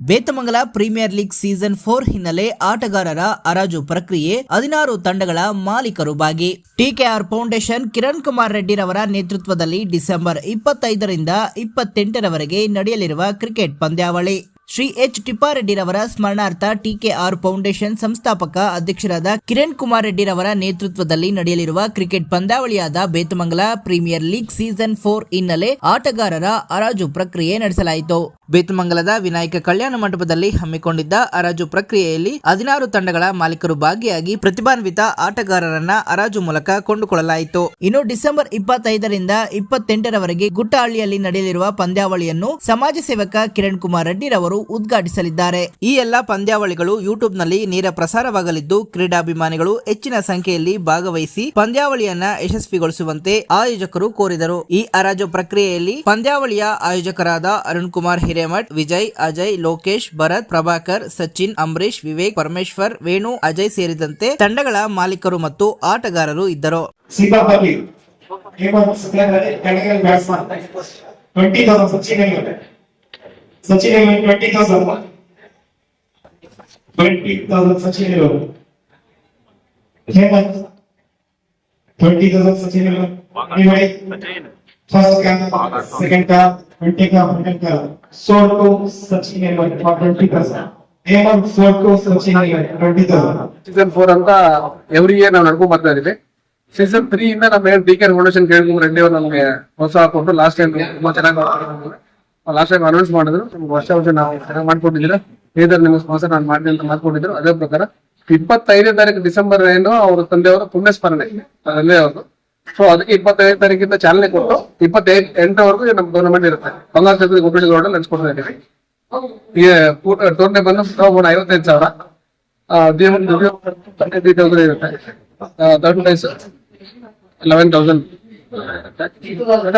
Bethamangala premier league season 4 ಹಿನ್ನೆಲೆ ಆಟಗಾರರ ಹರಾಜು ಪ್ರಕ್ರಿಯೆ 16 ತಂಡಗಳ ಮಾಲೀಕರು ಭಾಗಿ. ಟಿಕೆಆರ್ ಫೌಂಡೇಶನ್ ಕಿರಣ್ ಕುಮಾರ್ ರೆಡ್ಡಿ ರವರ ನೇತೃತ್ವದಲ್ಲಿ ಡಿಸೆಂಬರ್ 25ರಿಂದ 28ರವರೆಗೆ ನಡೆಯಲಿರುವ ಕ್ರಿಕೆಟ್ ಪಂದ್ಯಾವಳಿ. ಶ್ರೀ ಎಚ್ ಟಿಪ್ಪಾರೆಡ್ಡಿ ರವರ ಸ್ಮರಣಾರ್ಥ ಟಿಕೆಆರ್ ಫೌಂಡೇಶನ್ ಸಂಸ್ಥಾಪಕ ಅಧ್ಯಕ್ಷರಾದ ಕಿರಣ್ ಕುಮಾರ್ ರೆಡ್ಡಿ ರವರ ನೇತೃತ್ವದಲ್ಲಿ ನಡೆಯಲಿರುವ ಕ್ರಿಕೆಟ್ ಪಂದ್ಯಾವಳಿಯಾದ ಬೇತಮಂಗಲ ಪ್ರೀಮಿಯರ್ ಲೀಗ್ ಸೀಸನ್ 4 ಹಿನ್ನೆಲೆ ಆಟಗಾರರ ಹರಾಜು ಪ್ರಕ್ರಿಯೆ ನಡೆಸಲಾಯಿತು. ಬೇತಮಂಗಲದ ವಿನಾಯಕ ಕಲ್ಯಾಣ ಮಂಟಪದಲ್ಲಿ ಹಮ್ಮಿಕೊಂಡಿದ್ದ ಹರಾಜು ಪ್ರಕ್ರಿಯೆಯಲ್ಲಿ 16 ತಂಡಗಳ ಮಾಲೀಕರು ಭಾಗಿಯಾಗಿ ಪ್ರತಿಭಾನ್ವಿತ ಆಟಗಾರರನ್ನ ಹರಾಜು ಮೂಲಕ ಕೊಂಡುಕೊಳ್ಳಲಾಯಿತು. ಇನ್ನು ಡಿಸೆಂಬರ್ 25ರಿಂದ 28ರವರೆಗೆ ಗುಟ್ಟಹಳ್ಳಿಯಲ್ಲಿ ನಡೆಯಲಿರುವ ಪಂದ್ಯಾವಳಿಯನ್ನು ಸಮಾಜ ಸೇವಕ ಕಿರಣ್ ಕುಮಾರ್ ರೆಡ್ಡಿ ರವರು ಉದ್ಘಾಟಿಸಲಿದ್ದಾರೆ. ಈ ಎಲ್ಲಾ ಪಂದ್ಯಾವಳಿಗಳು ಯೂಟ್ಯೂಬ್ ನಲ್ಲಿ ನೇರ ಪ್ರಸಾರವಾಗಲಿದ್ದು, ಕ್ರೀಡಾಭಿಮಾನಿಗಳು ಹೆಚ್ಚಿನ ಸಂಖ್ಯೆಯಲ್ಲಿ ಭಾಗವಹಿಸಿ ಪಂದ್ಯಾವಳಿಯನ್ನ ಯಶಸ್ವಿಗೊಳಿಸುವಂತೆ ಆಯೋಜಕರು ಕೋರಿದರು. ಈ ಹರಾಜು ಪ್ರಕ್ರಿಯೆಯಲ್ಲಿ ಪಂದ್ಯಾವಳಿಯ ಆಯೋಜಕರಾದ ಅರುಣ್ ಕುಮಾರ್ ಹಿರೇಮಠ್, ವಿಜಯ್, ಅಜಯ್, ಲೋಕೇಶ್, ಭರತ್, ಪ್ರಭಾಕರ್, ಸಚಿನ್, ಅಂಬರೀಶ್, ವಿವೇಕ್, ಪರಮೇಶ್ವರ್, ವೇಣು, ಅಜಯ್ ಸೇರಿದಂತೆ ತಂಡಗಳ ಮಾಲೀಕರು ಮತ್ತು ಆಟಗಾರರು ಇದ್ದರು. Sachin 20,000. 20,000 Sachin. Hemant 20,000 Sachin. First cup, second cup, 20 cup, second cup. Sold to Sachin for 20,000. Hemant sold to Sachin 20,000. Season 4 ಅಂತ ಎವ್ರಿ ಇಯರ್ ನಾವು ನಡ್ಕೊಂಡ್ ಬರ್ತಾ ಇದೀವಿ. ಸೀಸನ್ 3 ಇಂದ ನಮ್ಮ ಟಿಕೆಆರ್ ಫೌಂಡೇಶನ್ ಕೇಳ್ಕೊಂಡ್ರೆ ರೆಡ್ಡಿ ಅವರು ನಮಗೆ ಹೊಸ ಹಾಕೊಂಡು ಲಾಸ್ಟ್ ಟೈಮ್ ತುಂಬಾ ಚೆನ್ನಾಗಿ ಲಾಸ್ಟ್ ಟೈಮ್ ಅನೌನ್ಸ್ ಮಾಡಿದ್ರು. ವರ್ಷ ನಾವು ಚೆನ್ನಾಗಿ ಮಾಡ್ಕೊಂಡಿದ್ದೀರಾ, ಹೇಳಿದ್ರೆ ನಿಮ್ಗೆ ಸ್ಪಾನ್ಸರ್ ನಾನು ಮಾಡಿದೆ ಅಂತ ಮಾಡ್ಕೊಂಡಿದ್ರು. ಅದೇ ಪ್ರಕಾರ 25ನೇ ತಾರೀಕು ಡಿಸೆಂಬರ್ ಏನು ಅವ್ರ ತಂದೆಯವರ ಪುಣ್ಯಸ್ಮರಣೆ ಅಲ್ಲೇ ಅವ್ರದ್ದು. ಸೊ ಅದಕ್ಕೆ 25ನೇ ತಾರೀಕಿಂದ ಚಾಲನೆ ಕೊಟ್ಟು 28ರವರೆಗೂ ನಮ್ಮ ಟೂರ್ನಮೆಂಟ್ ಇರುತ್ತೆ. ಬಂಗಾಳ ಚತುರ್ಥಿ ಗೋಪೇಶ್ ರೋಡ್ ಅಲ್ಲಿ ನಡೆಸ್ಕೊಡ್ತಾ ಇದ್ದೀವಿ. ಈ ಟೂರ್ನಿ ಬಂದು 55,000 30,000 ಇರುತ್ತೆ. ಥರ್ಡ್ ಪ್ರೈಸ್ 11,000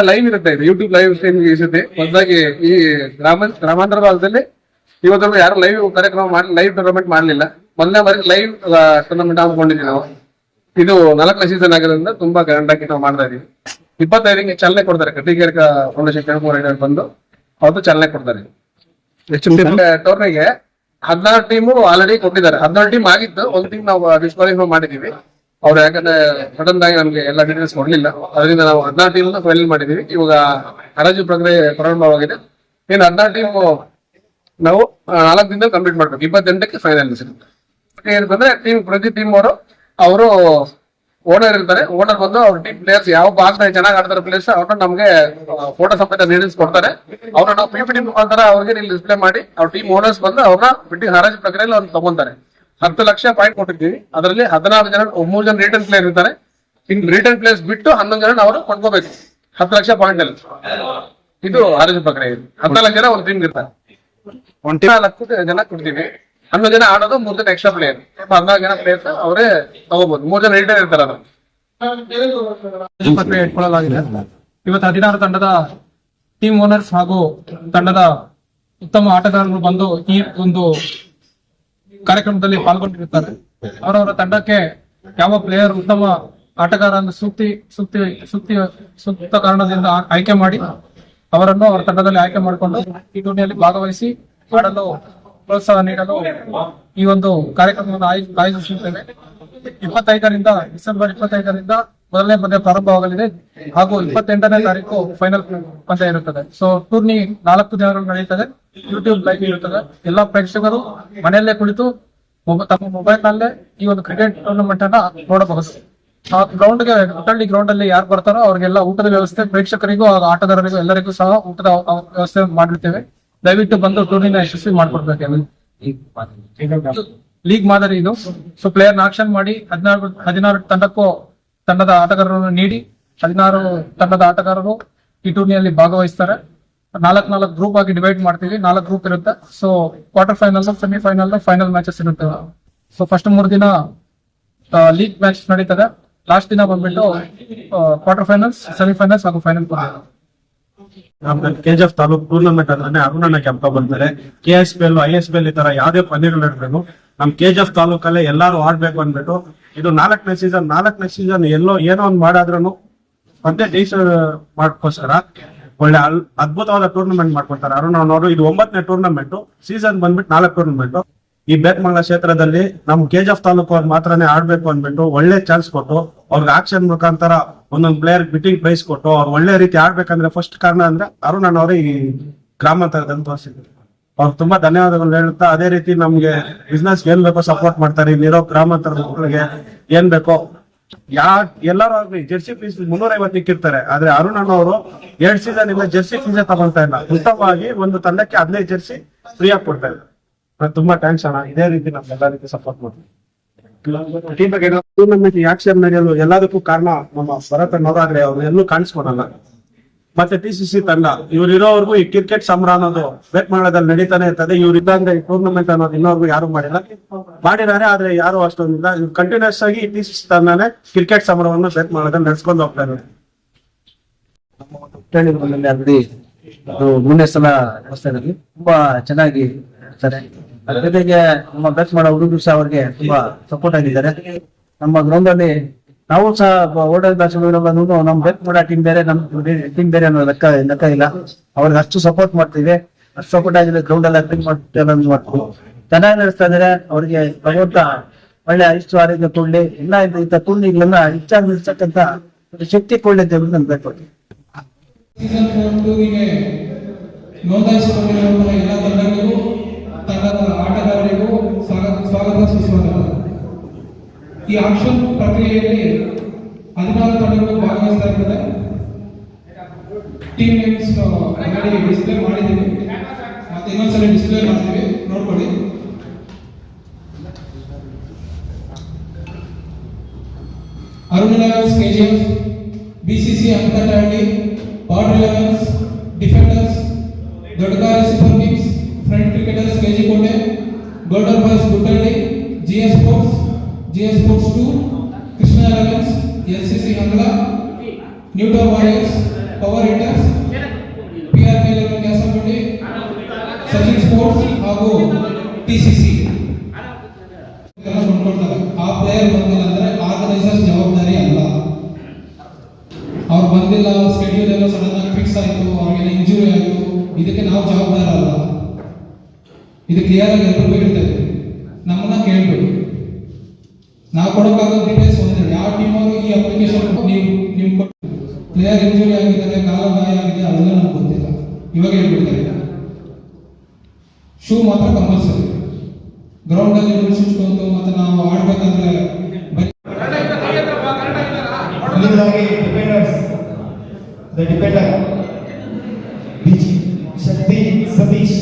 ಲೈವ್ ಇರುತ್ತೆ. ಯೂಟ್ಯೂಬ್ ಲೈವ್ ಸ್ಟ್ರೀಮಿಂಗ್ ಇರುತ್ತೆ. ಹೊಸದಾಗಿ ಈ ಗ್ರಾಮಾಂತರ ಭಾಗದಲ್ಲಿ ಇವತ್ತರೆಗೂ ಯಾರು ಲೈವ್ ಕಾರ್ಯಕ್ರಮ ಮಾಡಿ ಲೈವ್ ಟೂರ್ನಮೆಂಟ್ ಮಾಡಲಿಲ್ಲ. ಮೊದಲನೇ ಬಾರಿ ಲೈವ್ ಟೂರ್ನಮೆಂಟ್ ಹಾಕೊಂಡಿದ್ದೀವಿ ನಾವು. ಇದು 4ನೇ ಸೀಸನ್ ಆಗಿರೋದ್ರಿಂದ ತುಂಬಾ ಗ್ರ್ಯಾಂಡ್ ಆಗಿ ನಾವು ಮಾಡ್ತಾ ಇದೀವಿ. 25ಕ್ಕೆ ಚಾಲನೆ ಕೊಡ್ತಾರೆ. ಟಿಕೆಆರ್ ಫೌಂಡೇಶನ್ ಕೇಳ್ಕೊಂಡು ಬಂದು ಅವತ್ತು ಚಾಲನೆ ಕೊಡ್ತಾರೆ. ಟೂರ್ನಿಗೆ 16 ಟೀಮು ಆಲ್ರೆಡಿ ಕೊಟ್ಟಿದ್ದಾರೆ. 16 ಟೀಮ್ ಆಗಿತ್ತು, ಒಂದು ಟೀಮ್ ನಾವು ಡಿಸ್ಕ್ವಾಲಿಫೈ ಮಾಡಿದೀವಿ. ಅವ್ರು ಯಾಕಂದ್ರೆ ಸಡನ್ ಆಗಿ ನಮ್ಗೆ ಎಲ್ಲ ಡೀಟೇಲ್ಸ್ ಕೊಡ್ಲಿಲ್ಲ. ಅದರಿಂದ ನಾವು 16 ಟೀಮ್ ಫೈನಲ್ ಮಾಡಿದೀವಿ. ಇವಾಗ ಹರಾಜು ಪ್ರಕ್ರಿಯೆ ಪ್ರಾರಂಭವಾಗಿದೆ. ಏನು 16 ಟೀಮ್ ನಾವು 4 ದಿನದಲ್ಲಿ ಕಂಪ್ಲೀಟ್ ಮಾಡ್ಬೇಕು. 28ಕ್ಕೆ ಫೈನಲ್ ಸಿಗುತ್ತೆ. ಬಂದ್ರೆ ಟೀಮ್ ಪ್ರತಿ ಟೀಮ್ ಅವರು ಓನರ್ ಇರ್ತಾರೆ. ಓನರ್ ಬಂದು ಅವ್ರ ಟೀಮ್ ಪ್ಲೇಯರ್ಸ್ ಯಾವ ಭಾಗದಲ್ಲಿ ಚೆನ್ನಾಗಿ ಆಡ್ತಾರೆ ಪ್ಲೇಯರ್ಸ್ ಅವ್ರನ್ನ ನಮ್ಗೆ ಫೋಟೋ ಸಮೇತ ಡೀಟೇಲ್ಸ್ ಕೊಡ್ತಾರೆ. ಅವ್ರನ್ನ ನಾವು PPT ಮುಖಾಂತರ ಅವ್ರಿಗೆ ಡಿಸ್ಪ್ಲೇ ಮಾಡಿ ಅವ್ರ ಟೀಮ್ ಓನರ್ಸ್ ಬಂದು ಅವ್ರನ್ನ ಬಿಟ್ಟು ಹರಾಜು ಪ್ರಕ್ರಿಯೆಯಲ್ಲಿ ಅವ್ರನ್ನ ತಗೊಂತಾರೆ. 10 ಲಕ್ಷ ಪಾಯಿಂಟ್ ಕೊಟ್ಟಿರ್ತೀವಿ. ಅದರಲ್ಲಿ 16 ಜನ 3 ಜನ ರಿಟರ್ನ್ ಪ್ಲೇಯರ್ ಇರ್ತಾರೆ. ಇನ್ನು ರಿಟರ್ನ್ ಪ್ಲೇಯರ್ಸ್ ಬಿಟ್ಟು 11 ಜನ ಅವರು ಕೊಂಡ್ಕೋಬೇಕು 10 ಲಕ್ಷ ಪಾಯಿಂಟ್ ಅಲ್ಲಿ. ಇದು ಹರಾಜು ಪ್ರಕ್ರಿಯೆ. 14 ಜನ ಒಂದು ಟೀಮ್ ಇರ್ತಾರೆ. 14 ಜನ ಕೊಡ್ತೀವಿ. 11 ಜನ ಆಡೋದು, 3 ಜನ ಎಕ್ಸ್ಟ್ರಾ ಪ್ಲೇಯರ್. 14 ಜನ ಪ್ಲೇಯರ್ಸ್ ಅವರೇ ತಗೋಬಹುದು. 3 ಜನ ರಿಟರ್ನ್ ಇರ್ತಾರೆ. ಪ್ರಕ್ರಿಯೆ ಇಟ್ಕೊಳ್ಳಲಾಗಿದೆ. ಇವತ್ತು 16 ತಂಡದ ಟೀಮ್ ಓನರ್ಸ್ ಹಾಗೂ ತಂಡದ ಉತ್ತಮ ಆಟಗಾರರು ಬಂದು ಈ ಒಂದು ಕಾರ್ಯಕ್ರಮದಲ್ಲಿ ಪಾಲ್ಗೊಂಡಿರುತ್ತಾರೆ. ಅವರವರ ತಂಡಕ್ಕೆ ಯಾವ ಪ್ಲೇಯರ್ ಉತ್ತಮ ಆಟಗಾರ ಎಂದು ಸೂಕ್ತ ಕಾರಣದಿಂದ ಆಯ್ಕೆ ಮಾಡಿ ಅವರನ್ನು ಅವರ ತಂಡದಲ್ಲಿ ಆಯ್ಕೆ ಮಾಡಿಕೊಂಡು ಈ ಟೂರ್ನಿಯಲ್ಲಿ ಭಾಗವಹಿಸಿ ಆಡಲು ಪ್ರೋತ್ಸಾಹ ನೀಡಲು ಈ ಒಂದು ಕಾರ್ಯಕ್ರಮವನ್ನು ಆಯೋಜಿಸುತ್ತೇವೆ. ಡಿಸೆಂಬರ್ 25ರಿಂದ ಮೊದಲನೇ ಪಂದ್ಯ ಪ್ರಾರಂಭವಾಗಲಿದೆ ಹಾಗೂ 28ನೇ ತಾರೀಕು ಫೈನಲ್ ಪಂದ್ಯ ಇರುತ್ತದೆ. ಸೊ ಟೂರ್ನಿ 4 ದಿನಗಳು ನಡೆಯುತ್ತದೆ. ಯೂಟ್ಯೂಬ್ ಲೈವ್ ಇರುತ್ತದೆ. ಎಲ್ಲಾ ಪ್ರೇಕ್ಷಕರು ಮನೆಯಲ್ಲೇ ಕುಳಿತು ತಮ್ಮ ಮೊಬೈಲ್ ನಲ್ಲೇ ಈ ಒಂದು ಕ್ರಿಕೆಟ್ ಟೂರ್ನಮೆಂಟ್ ಅನ್ನ ನೋಡಬಹುದು. ಆ ಗುಟ್ಟಹಳ್ಳಿ ಗ್ರೌಂಡ್ ಅಲ್ಲಿ ಯಾರು ಬರ್ತಾರೋ ಅವ್ರಿಗೆಲ್ಲ ಊಟದ ವ್ಯವಸ್ಥೆ, ಪ್ರೇಕ್ಷಕರಿಗೂ ಆಟಗಾರರಿಗೂ ಎಲ್ಲರಿಗೂ ಸಹ ಊಟದ ವ್ಯವಸ್ಥೆ ಮಾಡಿರ್ತೇವೆ. ದಯವಿಟ್ಟು ಬಂದು ಟೂರ್ನಿನ ಯಶಸ್ವಿ ಮಾಡ್ಕೊಡ್ಬೇಕು. ಲೀಗ್ ಮಾದರಿ ಇದು. ಸೊ ಪ್ಲೇಯರ್ ಆಕ್ಷನ್ ಮಾಡಿ 16 ತಂಡಕ್ಕೂ ತಂಡದ ಆಟಗಾರರನ್ನು ನೀಡಿ 16 ತಂಡದ ಆಟಗಾರರು ಈ ಟೂರ್ನಿಯಲ್ಲಿ ಭಾಗವಹಿಸ್ತಾರೆ. 4 ಗ್ರೂಪ್ ಆಗಿ ಡಿವೈಡ್ ಮಾಡ್ತೀವಿ. 4 ಗ್ರೂಪ್ ಇರುತ್ತೆ. So quarter final, semifinal, final matches ಇರುತ್ತೆ. ಸೊ ಫಸ್ಟ್ 3 ದಿನ ಲೀಗ್ ಮ್ಯಾಚ್ ನಡೀತದೆ. ಲಾಸ್ಟ್ ದಿನ ಬಂದ್ಬಿಟ್ಟು ಕ್ವಾರ್ಟರ್ ಫೈನಲ್ಸ್, ಸೆಮಿಫೈನಲ್ಸ್ ಹಾಗೂ ಫೈನಲ್ ಪಂದ್ಯ. ನಮ್ದು KGF ತಾಲೂಕ್ ಟೂರ್ನಮೆಂಟ್ ಅಂದ್ರೆ ಅರುಣಣ್ಣ ಕೆಂಪ ಬಂದರೆ KSPL, ISPL ಈ ತರ ಯಾವ್ದೇ ಪಂದ್ಯಗಳು ನಡೆದ್ರು ನಮ್ KGF ತಾಲೂಕಲ್ಲೇ ಎಲ್ಲಾರು ಆಡ್ಬೇಕು ಅಂದ್ಬಿಟ್ಟು ಇದು 4ನೇ ಸೀಸನ್ ಎಲ್ಲೋ ಏನೋ ಒಂದ್ ಮಾಡಾದ್ರೂ ಪಂದ್ಯ ಜಯಿಸೋ ಮಾಡ್ಕೋಸ್ಕರ ಒಳ್ಳೆ ಅದ್ಭುತವಾದ ಟೂರ್ನಮೆಂಟ್ ಮಾಡ್ಕೊಡ್ತಾರೆ ಅರುಣ್ ಅವರು. ಇದು 9ನೇ ಟೂರ್ನಮೆಂಟ್, ಸೀಸನ್ ಬಂದ್ಬಿಟ್ಟು 4 ಟೂರ್ನಮೆಂಟ್. ಈ ಬೇತ್ಮಂಗಲ ಕ್ಷೇತ್ರದಲ್ಲಿ ನಮ್ ಕೆಜಿಎಫ್ ತಾಲೂಕು ಅವ್ರು ಮಾತ್ರನೇ ಆಡ್ಬೇಕು ಅಂದ್ಬಿಟ್ಟು ಒಳ್ಳೆ ಚಾನ್ಸ್ ಕೊಟ್ಟು ಅವ್ರಿಗೆ ಆಕ್ಷನ್ ಮುಖಾಂತರ ಒಂದೊಂದು ಪ್ಲೇಯರ್ ಬಿಟ್ಟಿಂಗ್ ಪ್ರೈಸ್ ಕೊಟ್ಟು ಅವ್ರು ಒಳ್ಳೆ ರೀತಿ ಆಡ್ಬೇಕಂದ್ರೆ ಫಸ್ಟ್ ಕಾರಣ ಅಂದ್ರೆ ಅರುಣ್ ಅವರೇ ಈ ಗ್ರಾಮಾಂತರದಲ್ಲಿ ತೋರಿಸಿದ್ರು. ಅವ್ರು ತುಂಬಾ ಧನ್ಯವಾದಗಳು ಹೇಳುತ್ತಾ, ಅದೇ ರೀತಿ ನಮ್ಗೆ ಬಿಸ್ನೆಸ್ ಏನ್ ಬೇಕೋ ಸಪೋರ್ಟ್ ಮಾಡ್ತಾರೆ. ಇಲ್ಲಿರೋ ಗ್ರಾಮಾಂತರದ ಮಕ್ಕಳಿಗೆ ಏನ್ ಬೇಕೋ ಎಲ್ಲರೂ ಆಗ್ಲಿ ಜೆರ್ಸಿ ಫೀಸ್ 350 ಇಕ್ಕಿರ್ತಾರೆ. ಆದ್ರೆ ಅರುಣ್ ಅವರು 2 ಸೀಸನ್ ಇಂದ ಜೆರ್ಸಿ ಫೀಸೇ ತಗೊಳ್ತಾ ಇಲ್ಲ. ಉತ್ತಮವಾಗಿ ಒಂದು ತಂಡಕ್ಕೆ 15 ಜೆರ್ಸಿ ಫ್ರೀ ಆಗಿ ಕೊಡ್ತಾ ಇದ್ದಾರೆ. ತುಂಬಾ ಥ್ಯಾಂಕ್ಸ್ ಅಣ್ಣ. ಇದೇ ರೀತಿ ನಮ್ಗೆಲ್ಲ ರೀತಿ ಸಪೋರ್ಟ್ ಮಾಡ್ತೀವಿ. ಟೂರ್ನಮೆಂಟ್ ಆಕ್ಷನ್ ನಡೆಯಲು ಎಲ್ಲದಕ್ಕೂ ಕಾರಣ ನಮ್ಮ ಭರತ್ ಅನ್ನೋರಾದ್ರೆ ಅವ್ರು ಎಲ್ಲೂ ಕಾಣಿಸ್ಕೊಳಲ್ಲ. ಮತ್ತೆ TCC ತಂಡ ಇವ್ರು ಇರೋವರೆಗೂ ಈ ಕ್ರಿಕೆಟ್ ಸಂಭ್ರ ಅನ್ನೋದು ಬೇತ್ಮಂಗಲದಲ್ಲಿ ನಡೀತಾನೆ ಇರ್ತದೆ. ಇವ್ರು ಇದ್ದಂದ್ರೆ ಈ ಟೂರ್ನಮೆಂಟ್ ಅನ್ನೋದು ಇನ್ನೊರ್ಗು ಯಾರು ಮಾಡಿದ್ದಾರೆ, ಆದ್ರೆ ಯಾರು ಅಷ್ಟೊಂದಿಲ್ಲ. ಇವ್ರು ಕಂಟಿನ್ಯೂಸ್ ಆಗಿ ಈ TCC ತಂಡನೇ ಕ್ರಿಕೆಟ್ ಸಂಭ್ರಮವನ್ನು ಬೇತ್ಮಂಗಲದಲ್ಲಿ ನಡೆಸ್ಕೊಂಡು ಹೋಗ್ತಾ ಇದ್ದಾರೆ. ಆಲ್ರೆಡಿ ಅದು 3ನೇ ಸಲ ಹೊಸದಾಗಿ ತುಂಬಾ ಚೆನ್ನಾಗಿ ಇರ್ತಾರೆ. ಅದ್ರ ಜೊತೆಗೆ ನಮ್ಮ ಬೆಸ್ಟ್ ಮಾಡೋ ಹುಡುಗರು ಸಹ ಅವ್ರಿಗೆ ತುಂಬಾ ಸಪೋರ್ಟ್ ಆಗಿದ್ದಾರೆ. ನಮ್ಮ ಗ್ರೌಂಡ್ ಅಲ್ಲಿ ನಾವು ಸಹ ಓಡಲ್ ಬ್ಯಾಚ್ ನಮ್ ಬೆಸ್ಟ್ ಮಾಡೋ ಟೀಮ್ ಬೇರೆ, ನಮ್ ಟೀಮ್ ಬೇರೆ ಅನ್ನೋ ಲೆಕ್ಕ ಇಲ್ಲ. ಅವ್ರಿಗೆ ಅಷ್ಟು ಸಪೋರ್ಟ್ ಮಾಡ್ತೀವಿ. ಅಷ್ಟು ಸಪೋರ್ಟ್ ಆಗಿದೆ. ಗ್ರೌಂಡ್ ಎಲ್ಲ ಕ್ಲೀನ್ ಮಾಡ್ತೀವಿ. ಚೆನ್ನಾಗಿ ನಡೆಸ್ತಾ ಇದಾರೆ. ಅವ್ರಿಗೆ ಭಗವಂತ ಒಳ್ಳೆ ಐಷ್ಟು ಆರೋಗ್ಯ ಕೊಡ್ಲಿ. ಇಲ್ಲ ಇಂಥ ಟೂರ್ನಿಗಳನ್ನ ಹೆಚ್ಚಾಗಿ ನಿಲ್ಸಕ್ಕಂತ ಶಕ್ತಿ ಕೊಡ್ಲಿ ಅಂತ ಹೇಳಿ ನನ್ ಬೇಕು. ಸೀಸನ್ 4 ನೋಂದಾಯಿಸಿಕೊಂಡಿರುವಂತಹ ಎಲ್ಲ ತಂಡಗಳಿಗೂ ತಂಡದ ಆಟಗಾರರಿಗೂ ಸ್ವಾಗತ ಸುಸ್ವಾಗತ. ಈ ಆಕ್ಷನ್ ಪ್ರಕ್ರಿಯೆಯಲ್ಲಿ 16 ತಂಡಗಳು ಭಾಗವಹಿಸ್ತಾ ಇರ್ತದೆ. ಟೀಮ್ ನೇಮ್ಸ್ ಆಲ್ರೆಡಿ ಡಿಸ್ಪ್ಲೇ ಮಾಡಿದ್ದೀವಿ, ಮತ್ತೆ ಇನ್ನೊಂದ್ಸಲ ಡಿಸ್ಪ್ಲೇ ಮಾಡ್ತೀವಿ, ನೋಡ್ಕೊಳ್ಳಿ. Arun elevens KGF, BCC Ankatahalli, border elevens, defenders Doddagari super kings, front cricketers KG Kote, golden boys Guttahalli, GS Sports 2, Krishna elevens, LCC Angala, Newton warriors, power hitters, PRK 11 Kyasamballi, Sachin sports ಹಾಗೂ TCC ಎಲ್ಲ ನೋಡ್ಕೊಳ್ತಾರೆ. ಆ ಪ್ಲೇಯರ್ ಬಂದಿಲ್ಲ ಅಂದ್ರೆ ಆರ್ಗನೈಸರ್ಸ್ ಜವಾಬ್ದಾರಿ ಅಲ್ಲ. ಅವ್ರು ಬಂದಿಲ್ಲ, ಸ್ಕೆಡ್ಯೂಲ್ ಎಲ್ಲ ಸಡನ್ ಆಗಿ ಫಿಕ್ಸ್ ಆಯ್ತು, ಅವ್ರಿಗೆ ಇಂಜುರಿ ಆಯ್ತು, ಇದಕ್ಕೆ ನಾವು ಜವಾಬ್ದಾರ ಅಲ್ಲ. ಇದು ಕ್ಲಿಯರ್ ಆಗಿ ಎಲ್ರಿಗೂ ಹೇಳ್ತಾ ಇದ್ದೀವಿ. ನಮ್ಮನ್ನ ಕೇಳ್ಬೇಡಿ. ನಾವು ಕೊಡೋಕ್ಕಾಗೋ ಡೀಟೇಲ್ಸ್ ಒಂದೇ. ಯಾವ ಟೀಮ್ ಅವರು ಈ ಅಪ್ಲಿಕೇಶನ್ ನೀವು ಪ್ಲೇಯರ್ ಇಂಜುರಿ ಆಗಿದ್ದಾರೆ, ಕಾಲ ಗಾಯ ಆಗಿದೆ, ಅದೆಲ್ಲ ನಮ್ಗೆ ಗೊತ್ತಿಲ್ಲ. ಇವಾಗ ಹೇಳ್ಬಿಡ್ತಾ ಇದ್ದಾರೆ. ಶೂ ಮಾತ್ರ ಕಂಪಲ್ಸರಿ. ಗ್ರೌಂಡ್ ಅಲ್ಲಿ ಉಳಿಸಿಕೊಂಡು ಮತ್ತೆ ನಾವು ಆಡ್ಬೇಕಂದ್ರೆ The defender, Shakti Satish,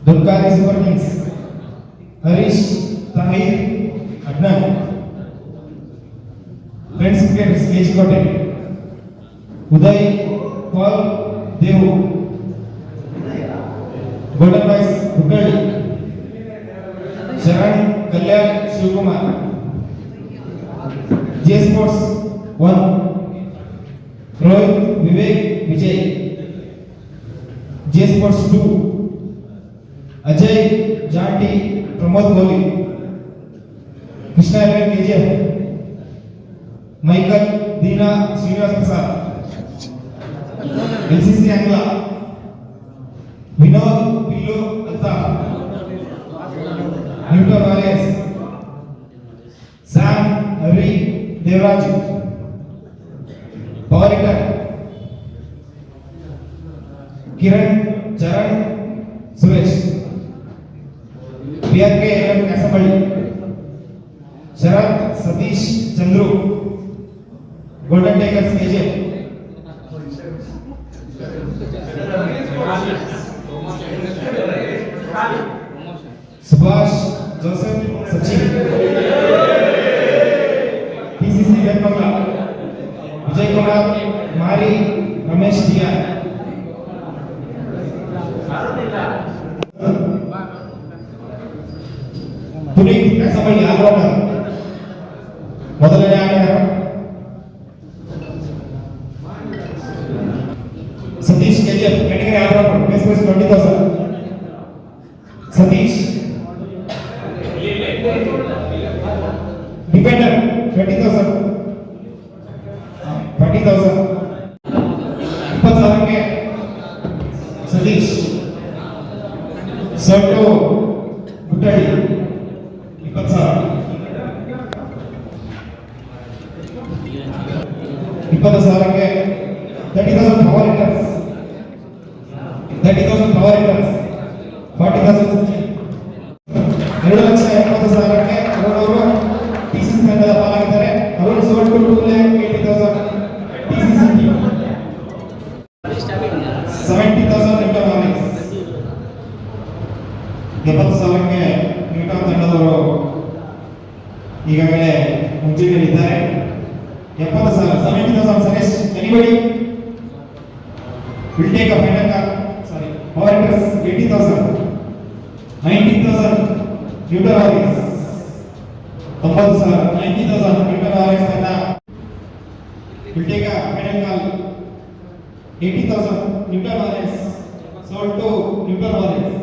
Dulkari Super Kings, Harish Tahir Adnan, Friends Cricketers KG Kote, Uday Paul Devu, Golden Boys Hukali, Sharan Kalyan Shivkumar, GS Sports 1, Rohit Vivek Vijay, GS Sports 2, Ajay Janti Pramod Kohli, Krishna 11 KGF, Michael Dina Srinivas Prasad, LCC Angla, Vinod Pillu Altaf, Newton Warriors, Sam Hari Devraju, Power hitter Kiran Charan Suresh, PRK 11 Kasapalli, Sharat Satish Chandru, Golden Tigers KGF, Subhash Joseph Sachin, TCC Betmangla, Vijay Kumar Mari Ramesh Diya, Puneet Kasapalli All-Rounder, ಮೊದಲನೇ ಆಟಗಾರ Satish KGF, category all-rounder, base price 20,000. Satish, defender 20,000, 20,000. sold to Muttadi 20,000. 20,000ಕ್ಕೆ 30,000 power liters. 30,000 power liters. 40,000 2,70,000ಕ್ಕೆ ಅವರು TCC ತಂಡದ ಪಾಲಾಗಿದ್ದಾರೆ. ಅವರು sold to 2,80,000 TCC. 70,000 Newton RX. 70,000ಕ್ಕೆ Newton ತಂಡದವರು ಈಗಾಗಲೇ ಮುಂಚೂಣಿಯಲ್ಲಿದ್ದಾರೆ. 70,000, 70,000 suggest anybody will take a final call. Sorry, power liters 80,000, 90,000 Newton RX. 90,000, 90,000 Newton RX ತಂಡ will take a final call. 80,000 Newton RX sold to Newton RX.